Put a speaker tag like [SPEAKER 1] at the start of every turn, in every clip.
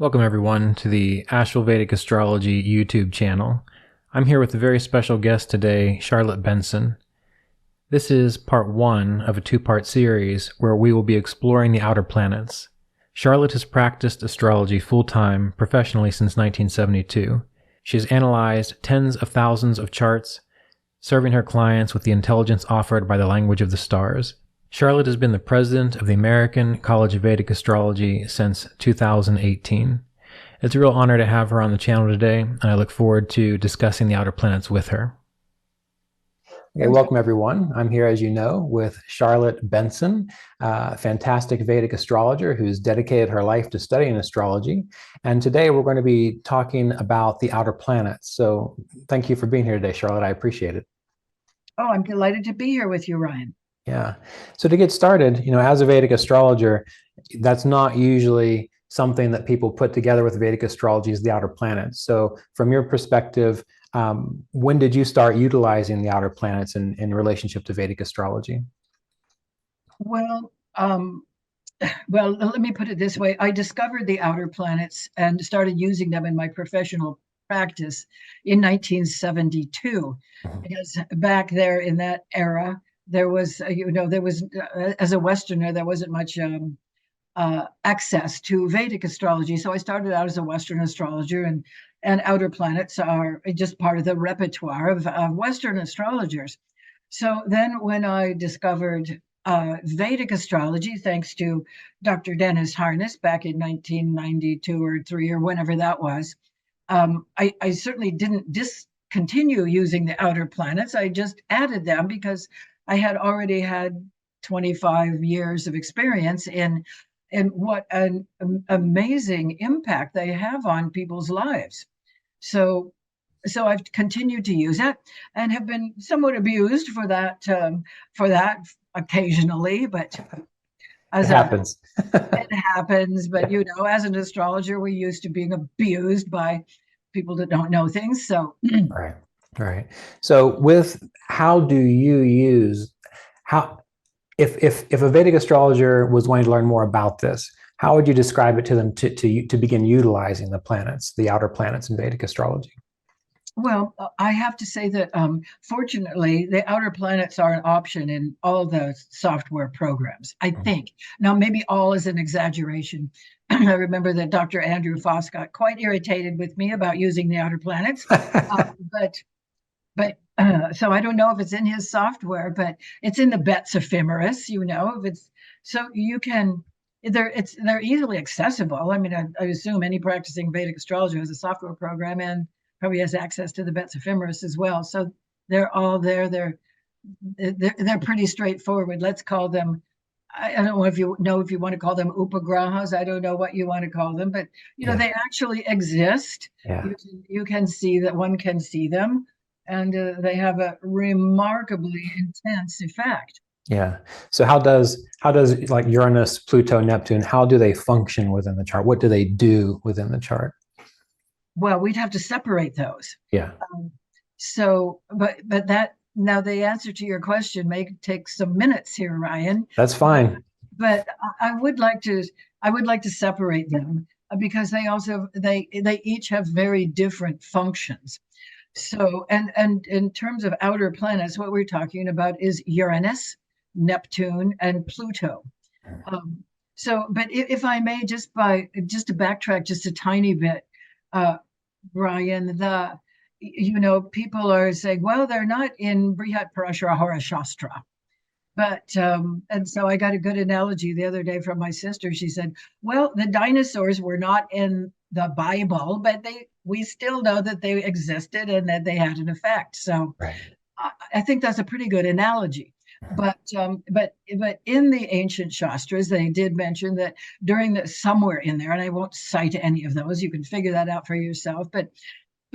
[SPEAKER 1] Welcome everyone to the Astral Vedic Astrology YouTube channel. I'm here with a very special guest today, Charlotte Benson. This is part one of a two-part series where we will be exploring the outer planets. Charlotte has practiced astrology full-time professionally since 1972. She has analyzed tens of thousands of charts, serving her clients with the intelligence offered by the language of the stars. Charlotte has been the president of the American College of Vedic Astrology since 2018. It's a real honor to have her on the channel today, and I look forward to discussing the outer planets with her. Okay, welcome everyone. I'm here, as you know, with Charlotte Benson, a fantastic Vedic astrologer who's dedicated her life to studying astrology. And today we're going to be talking about the outer planets. So thank you for being here today, Charlotte. I appreciate it.
[SPEAKER 2] Oh, I'm delighted to be here with you, Ryan.
[SPEAKER 1] Yeah. So to get started, as a Vedic astrologer, that's not usually something that people put together with Vedic astrology is the outer planets. So from your perspective, when did you start utilizing the outer planets in relationship to Vedic astrology?
[SPEAKER 2] Well, let me put it this way. I discovered the outer planets and started using them in my professional practice in 1972. Because back there in that era, there was, as a Westerner, there wasn't much access to Vedic astrology. So I started out as a Western astrologer, and outer planets are just part of the repertoire of Western astrologers. So then when I discovered Vedic astrology, thanks to Dr. Dennis Harness back in 1992 or 3 or whenever that was, I certainly didn't discontinue using the outer planets. I just added them because I had already had 25 years of experience in what an amazing impact they have on people's lives. So I've continued to use it and have been somewhat abused for that occasionally, but
[SPEAKER 1] it happens.
[SPEAKER 2] It happens. But as an astrologer, we're used to being abused by people that don't know things. So
[SPEAKER 1] Right. So how do you use if a Vedic astrologer was wanting to learn more about this, how would you describe it to them to begin utilizing the planets, the outer planets in Vedic astrology?
[SPEAKER 2] Well, I have to say that fortunately, the outer planets are an option in all the software programs, I think. Now, maybe all is an exaggeration. I remember that Dr. Andrew Foss got quite irritated with me about using the outer planets. So I don't know if it's in his software, but it's in the Bets Ephemeris, if it's so you can they're easily accessible. I mean, I assume any practicing Vedic astrologer has a software program and probably has access to the Bets Ephemeris as well. So they're all there. They're pretty straightforward. Let's call them, I don't know if you want to call them upagrahas. I don't know what you want to call them, but they actually exist.
[SPEAKER 1] Yeah.
[SPEAKER 2] You can see that one can see them, and they have a remarkably intense effect.
[SPEAKER 1] Yeah. So how does like Uranus, Pluto, Neptune, how do they function within the chart? What do they do within the chart?
[SPEAKER 2] Well, we'd have to separate those.
[SPEAKER 1] Yeah.
[SPEAKER 2] But that now the answer to your question may take some minutes here, Ryan.
[SPEAKER 1] That's fine.
[SPEAKER 2] But I would like to separate them because they each have very different functions. So and in terms of outer planets, what we're talking about is Uranus, Neptune, and Pluto. But if I may, just to backtrack just a tiny bit, Brian, people are saying, well, they're not in Brihat Parashara Shastra. But and so I got a good analogy the other day from my sister. She said, well, the dinosaurs were not in the Bible, but we still know that they existed and that they had an effect. So
[SPEAKER 1] right.
[SPEAKER 2] I think that's a pretty good analogy. But in the ancient Shastras, they did mention that somewhere in there, and I won't cite any of those, you can figure that out for yourself, but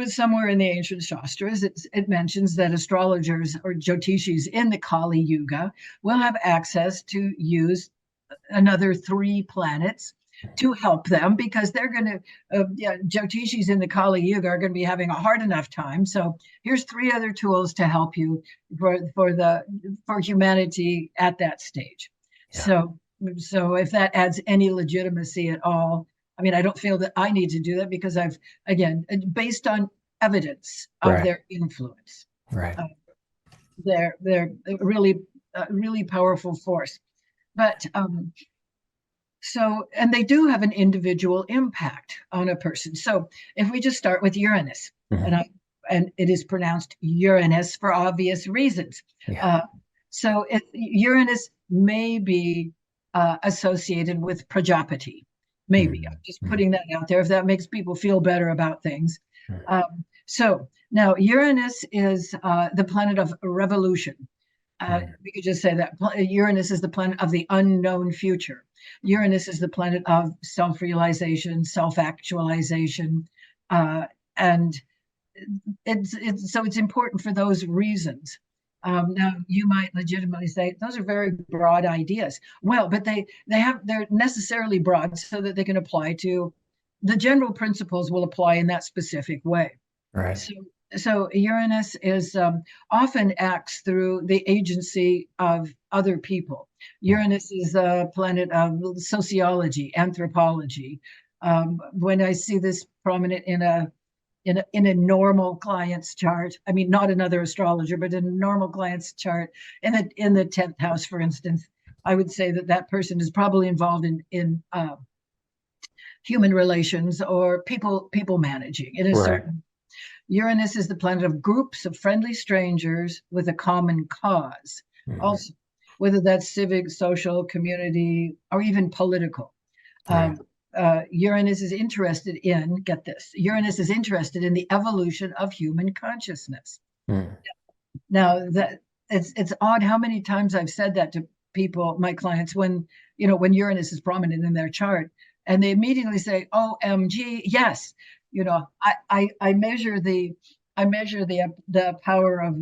[SPEAKER 2] somewhere in the ancient Shastras, it mentions that astrologers or Jyotishis in the Kali Yuga will have access to use another 3 planets to help them because they're going to, Jyotishis in the Kali Yuga are going to be having a hard enough time. So here's 3 other tools to help you for humanity at that stage. Yeah. So if that adds any legitimacy at all, I mean, I don't feel that I need to do that because I've, again, based on evidence of
[SPEAKER 1] Right.
[SPEAKER 2] their influence.
[SPEAKER 1] Right.
[SPEAKER 2] They're really, really powerful force. But so, and they do have an individual impact on a person. So if we just start with Uranus,
[SPEAKER 1] Mhm.
[SPEAKER 2] and it is pronounced Uranus for obvious reasons.
[SPEAKER 1] Yeah.
[SPEAKER 2] So Uranus may be associated with Prajapati. Maybe I'm just
[SPEAKER 1] Mhm.
[SPEAKER 2] putting that out there if that makes people feel better about things.
[SPEAKER 1] Mhm.
[SPEAKER 2] So now Uranus is the planet of revolution. We could just say that Uranus is the planet of the unknown future. Uranus is the planet of self-realization, self-actualization, and so it's important for those reasons. Now you might legitimately say those are very broad ideas. Well, but they're necessarily broad so that they can apply to the general principles will apply in that specific way.
[SPEAKER 1] Right.
[SPEAKER 2] So Uranus is often acts through the agency of other people. Uranus is a planet of sociology, anthropology. When I see this prominent in a normal client's chart, I mean, not another astrologer, but in a normal client's chart, in the 10th house, for instance, I would say that that person is probably involved in human relations or people managing in a
[SPEAKER 1] Right.
[SPEAKER 2] certain. Uranus is the planet of groups of friendly strangers with a common cause.
[SPEAKER 1] Mhm.
[SPEAKER 2] Also, whether that's civic, social, community, or even political.
[SPEAKER 1] Right.
[SPEAKER 2] Uranus is interested in, get this, Uranus is interested in the evolution of human consciousness.
[SPEAKER 1] Mhm.
[SPEAKER 2] Now that it's odd how many times I've said that to people, my clients, when Uranus is prominent in their chart, and they immediately say, "OMG, yes." I measure the power of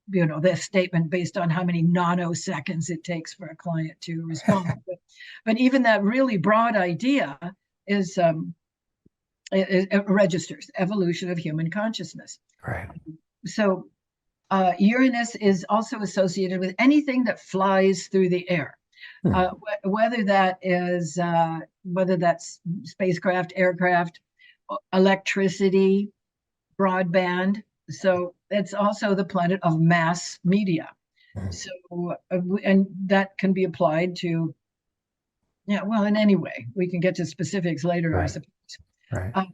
[SPEAKER 2] the statement based on how many nanoseconds it takes for a client to respond. But even that really broad idea is it registers evolution of human consciousness.
[SPEAKER 1] Right.
[SPEAKER 2] So Uranus is also associated with anything that flies through the air,
[SPEAKER 1] Mhm.
[SPEAKER 2] whether that's spacecraft, aircraft, electricity, broadband. So it's also the planet of mass media.
[SPEAKER 1] Mhm.
[SPEAKER 2] So and that can be applied to, yeah, well, in any way. We can get to specifics later, I
[SPEAKER 1] Right.
[SPEAKER 2] suppose.
[SPEAKER 1] Right.
[SPEAKER 2] Um,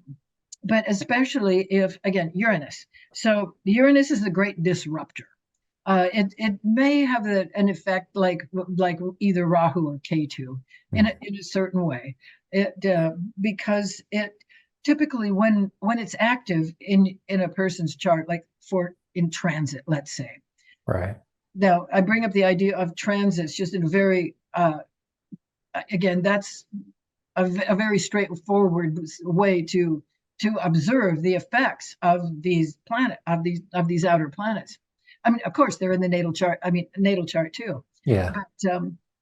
[SPEAKER 2] but especially if, again, Uranus. So Uranus is the great disruptor. It may have an effect like either Rahu or Ketu
[SPEAKER 1] Mhm.
[SPEAKER 2] in a certain way. Because it typically when it's active in a person's chart, like for in transit, let's say.
[SPEAKER 1] Right.
[SPEAKER 2] Now I bring up the idea of transits just in a very again that's a very straightforward way to observe the effects of these outer planets. I mean, of course, they're in the natal chart. I mean, natal chart too.
[SPEAKER 1] Yeah.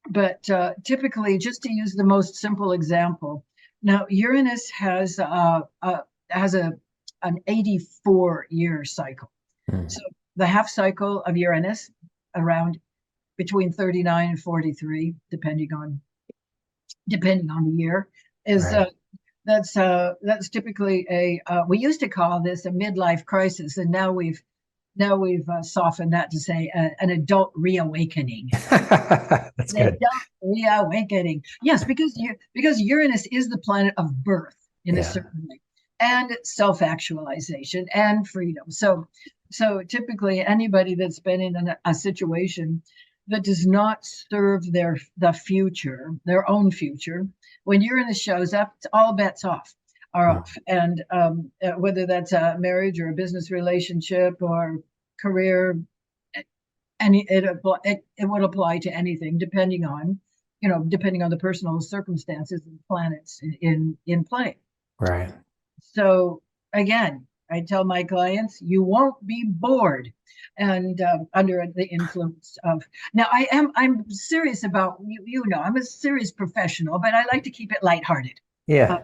[SPEAKER 2] But typically, just to use the most simple example, now Uranus has an 84-year cycle.
[SPEAKER 1] Mhm.
[SPEAKER 2] So the half cycle of Uranus around between 39 and 43, depending on the year, is
[SPEAKER 1] Right.
[SPEAKER 2] that's typically we used to call this a midlife crisis, and now we've softened that to say an adult reawakening.
[SPEAKER 1] That's
[SPEAKER 2] An
[SPEAKER 1] good.
[SPEAKER 2] adult reawakening, yes, because Uranus is the planet of birth in a
[SPEAKER 1] Yeah.
[SPEAKER 2] certain way, and self-actualization and freedom. So typically anybody that's been in a situation that does not serve the future, their own future, when Uranus shows up, it's all bets are
[SPEAKER 1] Mhm.
[SPEAKER 2] off. And whether that's a marriage or a business relationship or career, and it would apply to anything depending on the personal circumstances and planets in play.
[SPEAKER 1] Right.
[SPEAKER 2] So again, I tell my clients, you won't be bored, and under the influence of. Now, I'm serious about I'm a serious professional, but I like to keep it lighthearted. Uh,
[SPEAKER 1] Yeah.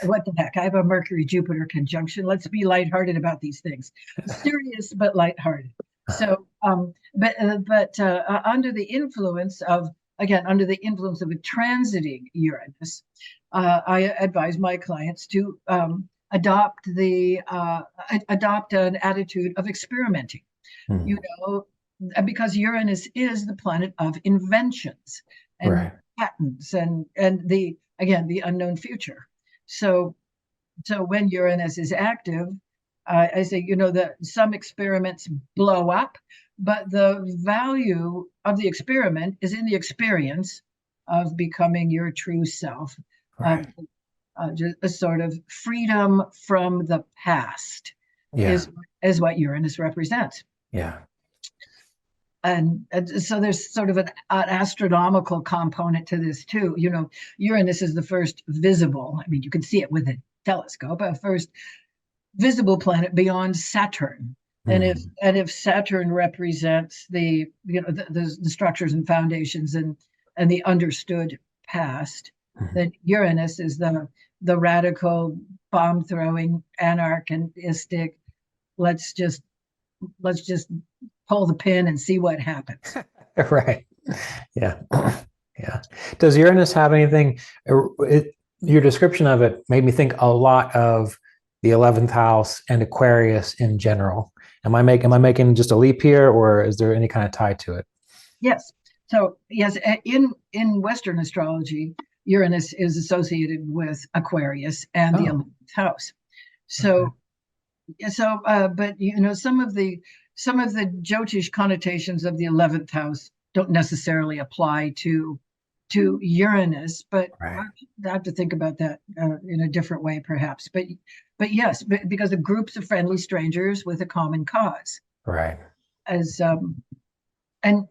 [SPEAKER 2] what the heck? I have a Mercury Jupiter conjunction. Let's be lighthearted about these things. Serious but lighthearted. So, under the influence of a transiting Uranus, I advise my clients to adopt an attitude of experimenting. You
[SPEAKER 1] Mhm.
[SPEAKER 2] know, because Uranus is the planet of inventions and
[SPEAKER 1] Right.
[SPEAKER 2] patents and the again the unknown future. So when Uranus is active, I say, that some experiments blow up, but the value of the experiment is in the experience of becoming your true self, of
[SPEAKER 1] Right.
[SPEAKER 2] just a sort of freedom from the past
[SPEAKER 1] Yeah.
[SPEAKER 2] is what Uranus represents.
[SPEAKER 1] Yeah.
[SPEAKER 2] And so there's sort of an astronomical component to this too. Uranus is the first visible, I mean, you can see it with a telescope, a first visible planet beyond Saturn. And if
[SPEAKER 1] Mhm.
[SPEAKER 2] and if Saturn represents the structures and foundations and the understood past,
[SPEAKER 1] Mhm.
[SPEAKER 2] then Uranus is the radical bomb throwing anarchistic, let's just let's just pull the pin and see what happens.
[SPEAKER 1] Right. Yeah. Yeah. Does Uranus have anything? Your description of it made me think a lot of the 11th house and Aquarius in general. Am I making just a leap here, or is there any kind of tie to it?
[SPEAKER 2] Yes. So yes, in Western astrology, Uranus is associated with Aquarius and the
[SPEAKER 1] Oh,
[SPEAKER 2] 11th house.
[SPEAKER 1] okay.
[SPEAKER 2] But some of the Jyotish connotations of the 11th house don't necessarily apply to Uranus, but
[SPEAKER 1] Right.
[SPEAKER 2] I have to think about that in a different way, perhaps. But yes, because of groups of friendly strangers with a common cause,
[SPEAKER 1] Right.
[SPEAKER 2] as and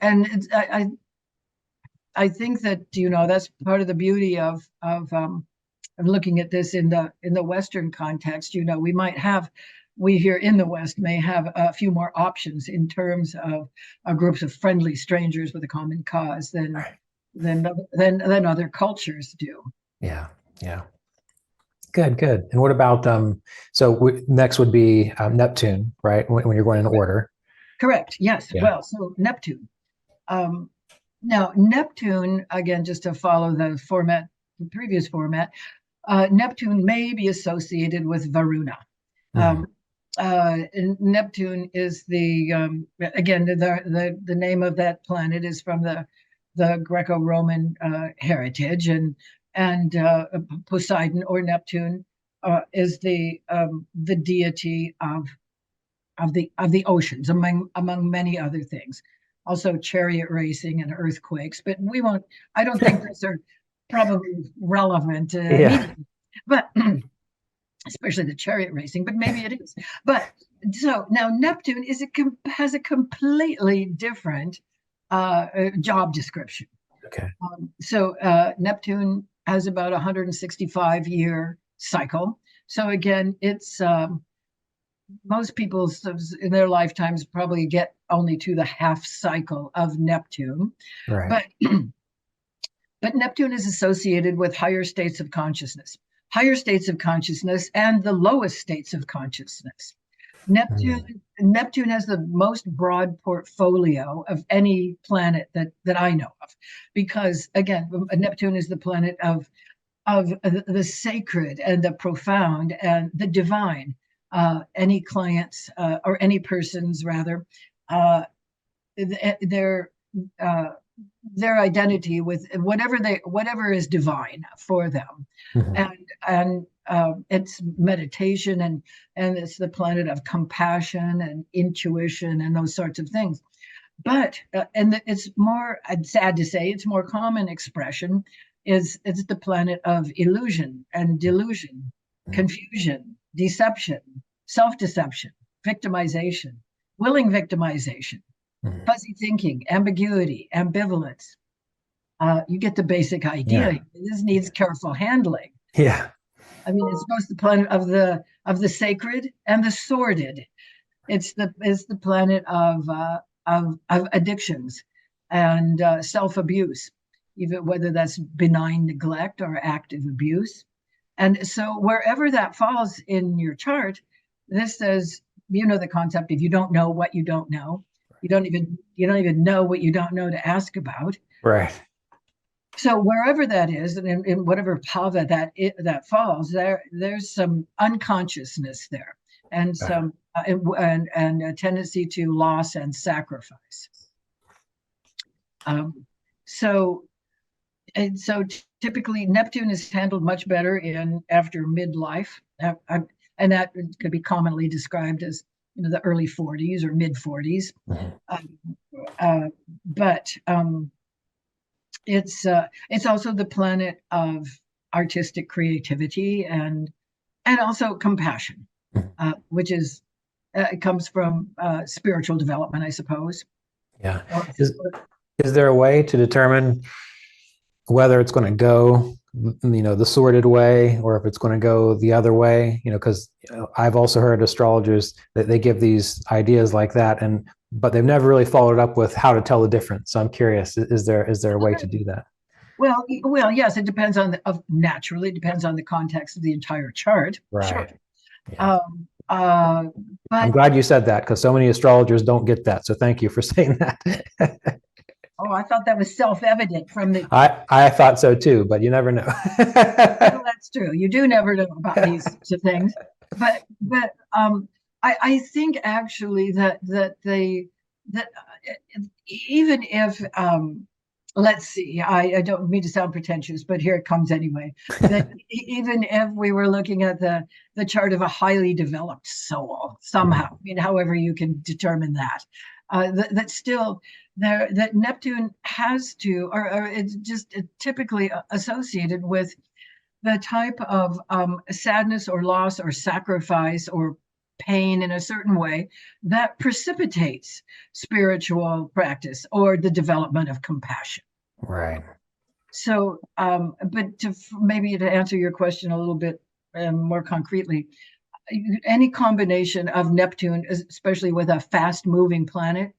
[SPEAKER 2] I think that that's part of the beauty of looking at this in the Western context. We here in the West may have a few more options in terms of groups of friendly strangers with a common cause than
[SPEAKER 1] Right.
[SPEAKER 2] than than other cultures do.
[SPEAKER 1] Yeah. Yeah. Good. Good. And what about so next would be Neptune, right? When you're going in order.
[SPEAKER 2] Correct. Yes.
[SPEAKER 1] Yeah.
[SPEAKER 2] Well, so Neptune. Um, Now Neptune, again, just to follow the previous format, Neptune may be associated with Varuna.
[SPEAKER 1] Mhm.
[SPEAKER 2] Um, and Neptune is again the name of that planet is from the Greco-Roman heritage, and Poseidon or Neptune is the deity of the oceans, among many other things. Also, chariot racing and earthquakes, but we won't. I don't think those are probably relevant
[SPEAKER 1] Yeah.
[SPEAKER 2] immediately, but especially the chariot racing. But maybe it is. But so now Neptune has a completely different job description.
[SPEAKER 1] Okay.
[SPEAKER 2] So Neptune has about 165-year cycle. So again, it's most people in their lifetimes probably get only to the half cycle of Neptune,
[SPEAKER 1] Right.
[SPEAKER 2] but but Neptune is associated with higher states of consciousness, and the lowest states of consciousness.
[SPEAKER 1] Mm.
[SPEAKER 2] Neptune has the most broad portfolio of any planet that I know of, because again, Neptune is the planet of the sacred and the profound and the divine. Any clients or any persons rather, uh, their uh, their identity with whatever is divine for them,
[SPEAKER 1] Mhm.
[SPEAKER 2] and it's meditation, and it's the planet of compassion and intuition and those sorts of things. But and it's more, sad to say, it's more common expression is it's the planet of illusion and delusion,
[SPEAKER 1] Mhm.
[SPEAKER 2] confusion, deception, self-deception, victimization, willing victimization,
[SPEAKER 1] Mhm.
[SPEAKER 2] fuzzy thinking, ambiguity, ambivalence. You get the basic idea.
[SPEAKER 1] Yeah.
[SPEAKER 2] This needs careful handling.
[SPEAKER 1] Yeah.
[SPEAKER 2] I mean, it's both the planet of the sacred and the sordid. It's the planet of addictions and self-abuse, even whether that's benign neglect or active abuse. And so wherever that falls in your chart, this says, the concept, if you don't know what you don't know, you don't even know what you don't know to ask about.
[SPEAKER 1] Right.
[SPEAKER 2] So wherever that is, and in whatever bhava that falls, there's some unconsciousness there, and some and a tendency to loss and sacrifice. Um, so typically Neptune is handled much better in after midlife, and that could be commonly described as the early 40s or mid 40s. But it's also the planet of artistic creativity and also compassion, which is it comes from spiritual development, I suppose.
[SPEAKER 1] Yeah. Is there a way to determine whether it's going to go, the sorted way, or if it's going to go the other way? Because I've also heard astrologers that they give these ideas like that, but they've never really followed up with how to tell the difference. So I'm curious, is there a way to do that?
[SPEAKER 2] Well, yes, it depends naturally, it depends on the context of the entire chart.
[SPEAKER 1] Right.
[SPEAKER 2] Sure.
[SPEAKER 1] Yeah.
[SPEAKER 2] But
[SPEAKER 1] I'm glad you said that, because so many astrologers don't get that. So thank you for saying that.
[SPEAKER 2] oh, I thought that was self-evident from the.
[SPEAKER 1] I thought so too, but you never know.
[SPEAKER 2] Well, that's true. You do never know about these sorts of things, but I think actually that even if let's see, I don't mean to sound pretentious, but here it comes anyway. That even if we were looking at the chart of a highly developed soul somehow, however you can determine that, that still that Neptune has to, or it's just typically associated with the type of sadness or loss or sacrifice or pain in a certain way that precipitates spiritual practice or the development of compassion.
[SPEAKER 1] Right.
[SPEAKER 2] So, but maybe to answer your question a little bit more concretely, any combination of Neptune, especially with a fast-moving planet,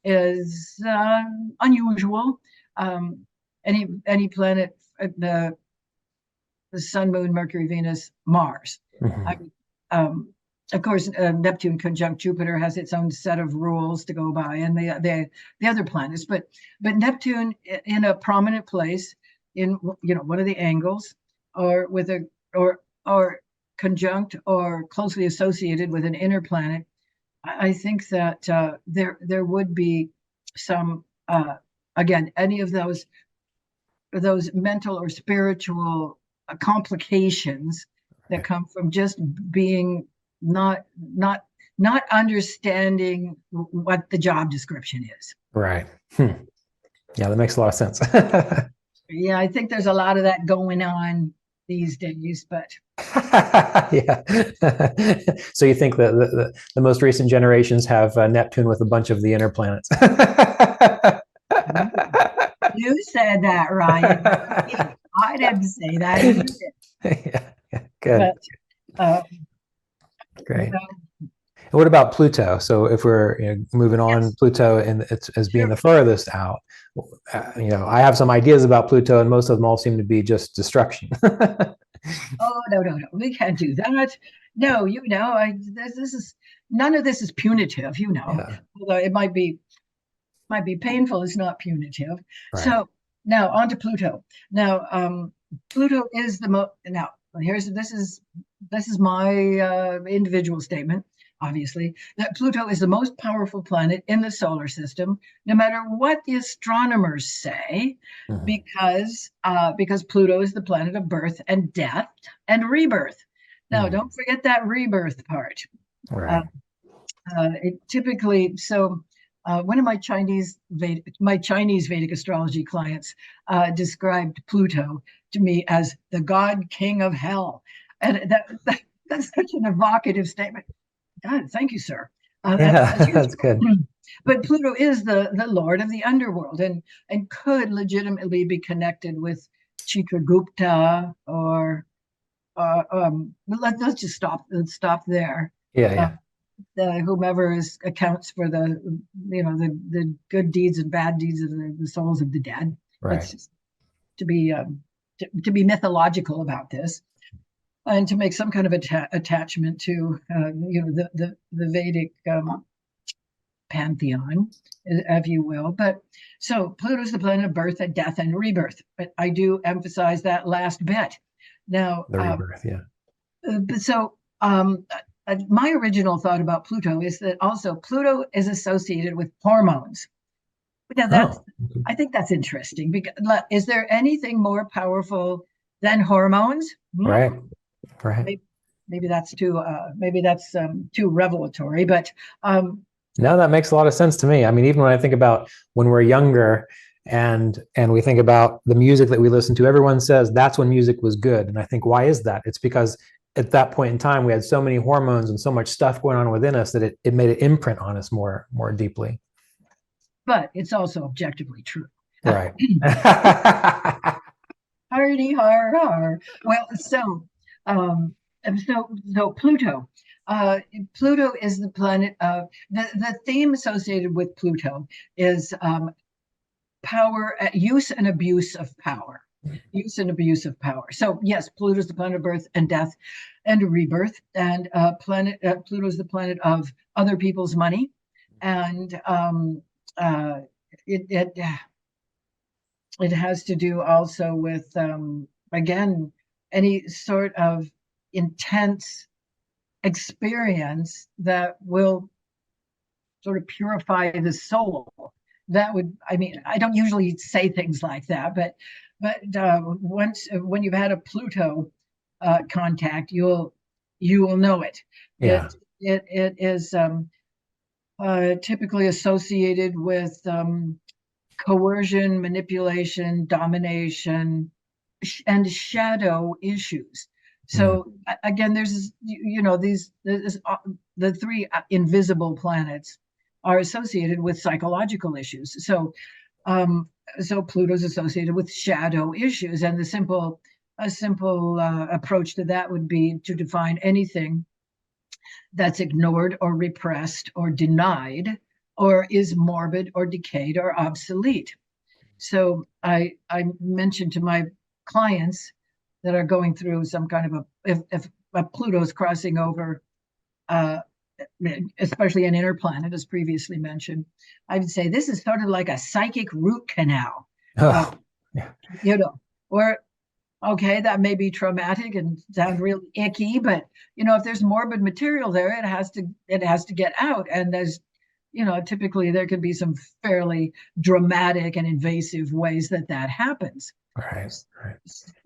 [SPEAKER 2] is unusual. Any planet, the Sun, Moon, Mercury, Venus, Mars. Of course, Neptune conjunct Jupiter has its own set of rules to go by, and the other planets. But Neptune in a prominent place in one of the angles, or with or conjunct or closely associated with an inner planet, I think that there would be some again any of those mental or spiritual complications that come from just being not understanding what the job description is.
[SPEAKER 1] Right. Yeah, that makes a lot of sense.
[SPEAKER 2] Yeah, I think there's a lot of that going on these days, but
[SPEAKER 1] yeah. So you think that the most recent generations have Neptune with a bunch of the inner planets?
[SPEAKER 2] You said that, Ryan. I didn't say that.
[SPEAKER 1] Yeah, good.
[SPEAKER 2] But,
[SPEAKER 1] great. And what about Pluto? So if we're moving on, yes. Pluto and it's as being the furthest out. I have some ideas about Pluto, and most of them all seem to be just destruction.
[SPEAKER 2] Oh no, we can't do that. No, this is none of this is punitive.
[SPEAKER 1] Yeah.
[SPEAKER 2] Although it might be painful, it's not punitive.
[SPEAKER 1] Right.
[SPEAKER 2] So now on to Pluto. Now, Pluto is the most. Now, this is my individual statement. Obviously, that Pluto is the most powerful planet in the solar system, no matter what the astronomers say, because Pluto is the planet of birth and death and rebirth. Now, don't forget that rebirth part.
[SPEAKER 1] Right.
[SPEAKER 2] It typically so. One of my Chinese Vedic astrology clients described Pluto to me as the god king of hell, and that's such an evocative statement. God, thank you, sir.
[SPEAKER 1] That's good.
[SPEAKER 2] But Pluto is the lord of the underworld, and could legitimately be connected with Chitragupta or let's just stop. Let's stop there.
[SPEAKER 1] Yeah.
[SPEAKER 2] Whomever accounts for the good deeds and bad deeds of the souls of the dead.
[SPEAKER 1] Right.
[SPEAKER 2] It's just to be mythological about this, and to make some kind of attachment to the Vedic pantheon, if you will. But so Pluto's the planet of birth and death and rebirth. But I do emphasize that last bit. Now,
[SPEAKER 1] The rebirth, yeah.
[SPEAKER 2] so my original thought about Pluto is that also Pluto is associated with hormones. Now I think that's interesting because is there anything more powerful than hormones?
[SPEAKER 1] Right.
[SPEAKER 2] Maybe that's too revelatory, but
[SPEAKER 1] no, that makes a lot of sense to me. I mean, even when I think about when we're younger and we think about the music that we listen to, everyone says that's when music was good. And I think, why is that? It's because at that point in time, we had so many hormones and so much stuff going on within us that it made an imprint on us more deeply.
[SPEAKER 2] But it's also objectively true.
[SPEAKER 1] Right.
[SPEAKER 2] Hardy har har. Well, so Pluto. Pluto is the planet of the theme associated with Pluto is power, use and abuse of power. Use and abuse of power. So yes, Pluto is the planet of birth and death and rebirth, and Pluto is the planet of other people's money, and it has to do also with again any sort of intense experience that will sort of purify the soul. That would, I mean, I don't usually say things like that, but once when you've had a Pluto contact, you will know it.
[SPEAKER 1] Yeah.
[SPEAKER 2] It is typically associated with coercion, manipulation, domination, and shadow issues. So again, there's the three invisible planets are associated with psychological issues. So Pluto's associated with shadow issues, and a simple approach to that would be to define anything that's ignored or repressed or denied or is morbid or decayed or obsolete. So I mentioned to my clients that are going through some kind of if Pluto's crossing over, especially an inner planet, as previously mentioned, I would say this is sort of like a psychic root canal. Or okay, that may be traumatic and sound really icky, but if there's morbid material there, it has to get out. And there's typically there can be some fairly dramatic and invasive ways that happens.
[SPEAKER 1] Right.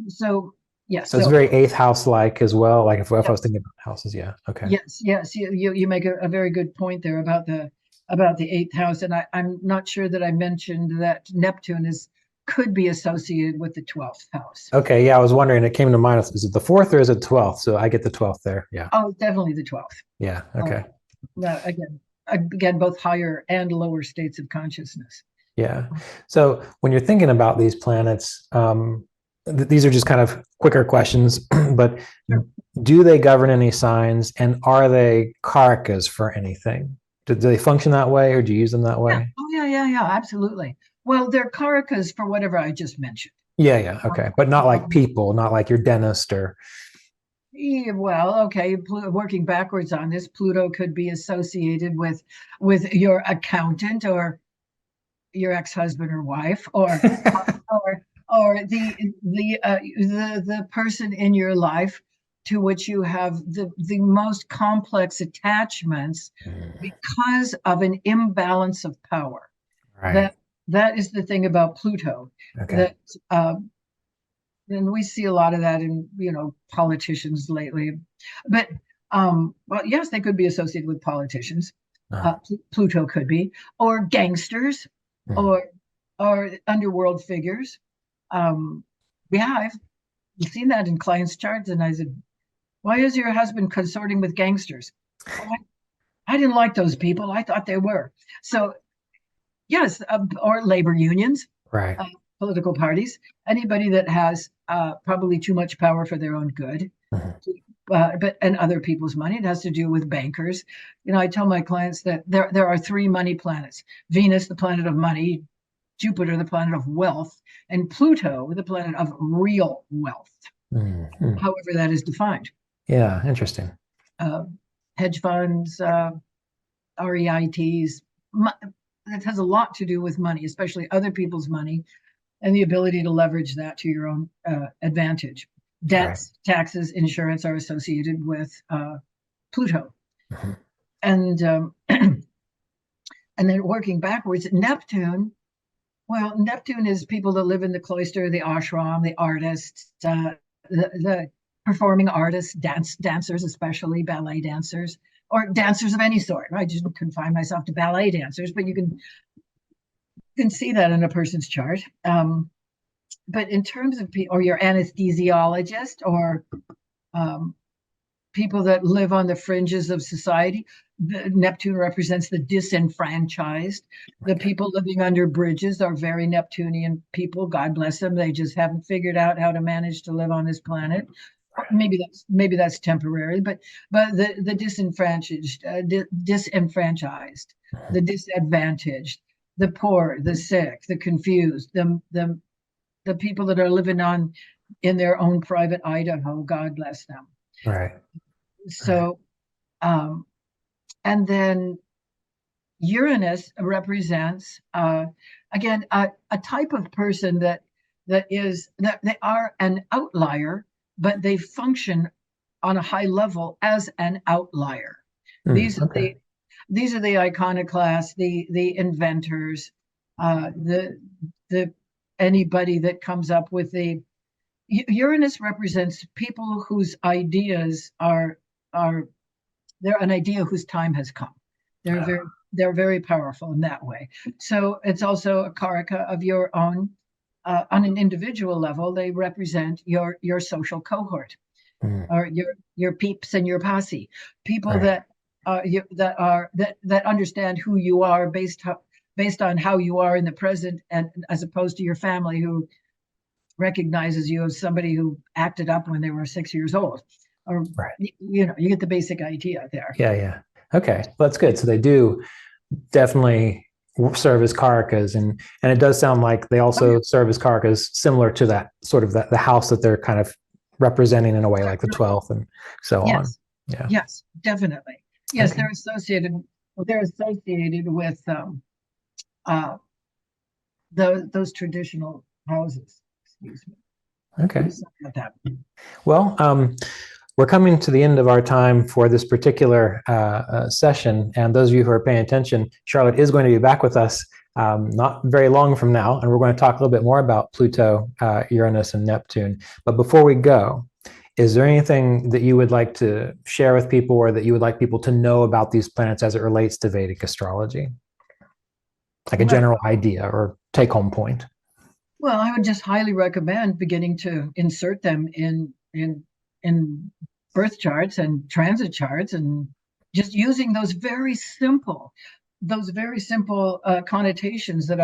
[SPEAKER 2] So yes.
[SPEAKER 1] So it's very eighth house like as well. Like if I was thinking about houses, yeah. Okay.
[SPEAKER 2] Yes. You make a very good point there about the eighth house, and I'm not sure that I mentioned that Neptune could be associated with the 12th house.
[SPEAKER 1] Okay, yeah, I was wondering. It came to mind. Is it the 4th or is it 12th? So I get the 12th there. Yeah.
[SPEAKER 2] Oh, definitely the 12th.
[SPEAKER 1] Yeah. Okay.
[SPEAKER 2] Again, both higher and lower states of consciousness.
[SPEAKER 1] Yeah. So when you're thinking about these planets, these are just kind of quicker questions, but do they govern any signs, and are they karakas for anything? Do they function that way, or do you use them that way?
[SPEAKER 2] Yeah. Oh, yeah, absolutely. Well, they're karakas for whatever I just mentioned.
[SPEAKER 1] Yeah, okay. But not like people, not like your dentist or...
[SPEAKER 2] Yeah, well, okay, working backwards on this, Pluto could be associated with your accountant or your ex-husband or wife, or the person in your life to which you have the most complex attachments because of an imbalance of power.
[SPEAKER 1] Right.
[SPEAKER 2] That is the thing about Pluto.
[SPEAKER 1] Okay.
[SPEAKER 2] And we see a lot of that in politicians lately. But well, yes, they could be associated with politicians. Pluto could be, or gangsters, or underworld figures. I've seen that in clients' charts, and I said, "Why is your husband consorting with gangsters?" I didn't like those people. I thought they were. So yes, or labor unions,
[SPEAKER 1] right?
[SPEAKER 2] Political parties, anybody that has probably too much power for their own good, and other people's money. It has to do with bankers. I tell my clients that there are 3 money planets: Venus, the planet of money; Jupiter, the planet of wealth; and Pluto, the planet of real wealth. However that is defined.
[SPEAKER 1] Yeah, interesting.
[SPEAKER 2] Hedge funds, REITs, that has a lot to do with money, especially other people's money, and the ability to leverage that to your own advantage. Debts, taxes, insurance are associated with Pluto.
[SPEAKER 1] Mm-hmm.
[SPEAKER 2] And and then working backwards, Neptune. Well, Neptune is people that live in the cloister, the ashram, the artists, the performing artists, dancers, especially ballet dancers, or dancers of any sort. I just confine myself to ballet dancers, but you can see that in a person's chart. But in terms of or your anesthesiologist, or people that live on the fringes of society, Neptune represents the disenfranchised. The people living under bridges are very Neptunian people. God bless them. They just haven't figured out how to manage to live on this planet. Maybe that's temporary, but the disenfranchised, disenfranchised, the disadvantaged, the poor, the sick, the confused, the people that are living in their own private Idaho. God bless them.
[SPEAKER 1] Right.
[SPEAKER 2] So, and then Uranus represents again a type of person that they are an outlier, but they function on a high level as an outlier. These are the iconoclasts, the inventors, the anybody that comes up with the Uranus represents people whose ideas are they're an idea whose time has come. They're very powerful in that way. So it's also a karaka of your own. On an individual level, they represent your social cohort, or your peeps and your posse, people that understand who you are based on how you are in the present, and as opposed to your family, who recognizes you as somebody who acted up when they were 6 years old. Or you get the basic idea there.
[SPEAKER 1] Yeah. Okay, well, that's good. So they do definitely serve as karakas, and it does sound like they also serve as karakas similar to that sort of the house that they're kind of representing in a way, like the 12th and so on. Yeah.
[SPEAKER 2] Yes, definitely. Yes, okay. They're associated with those traditional houses. Excuse me.
[SPEAKER 1] Okay. Well, we're coming to the end of our time for this particular session, and those of you who are paying attention, Charlotte is going to be back with us not very long from now, and we're going to talk a little bit more about Pluto, Uranus, and Neptune. But before we go, is there anything that you would like to share with people, or that you would like people to know about these planets as it relates to Vedic astrology? Like a general idea or take-home point?
[SPEAKER 2] Well, I would just highly recommend beginning to insert them in birth charts and transit charts, and just using those very simple connotations that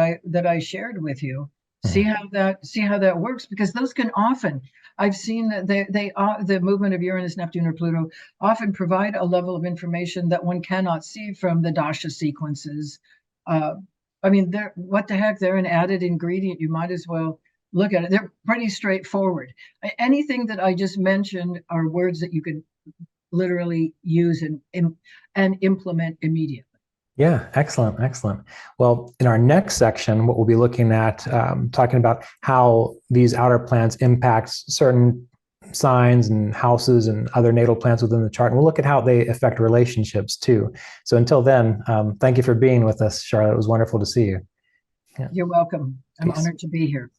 [SPEAKER 2] I shared with you. See how that works, because those can often, I've seen that the movement of Uranus, Neptune, or Pluto often provide a level of information that one cannot see from the dasha sequences. I mean, what the heck? They're an added ingredient. You might as well look at it. They're pretty straightforward. Anything that I just mentioned are words that you could literally use and implement immediately.
[SPEAKER 1] Yeah, excellent. Well, in our next section, what we'll be looking at, talking about how these outer planets impact certain signs and houses and other natal planets within the chart. And we'll look at how they affect relationships too. So until then, thank you for being with us, Charlotte. It was wonderful to see you.
[SPEAKER 2] Yeah. You're welcome. I'm honored to be here.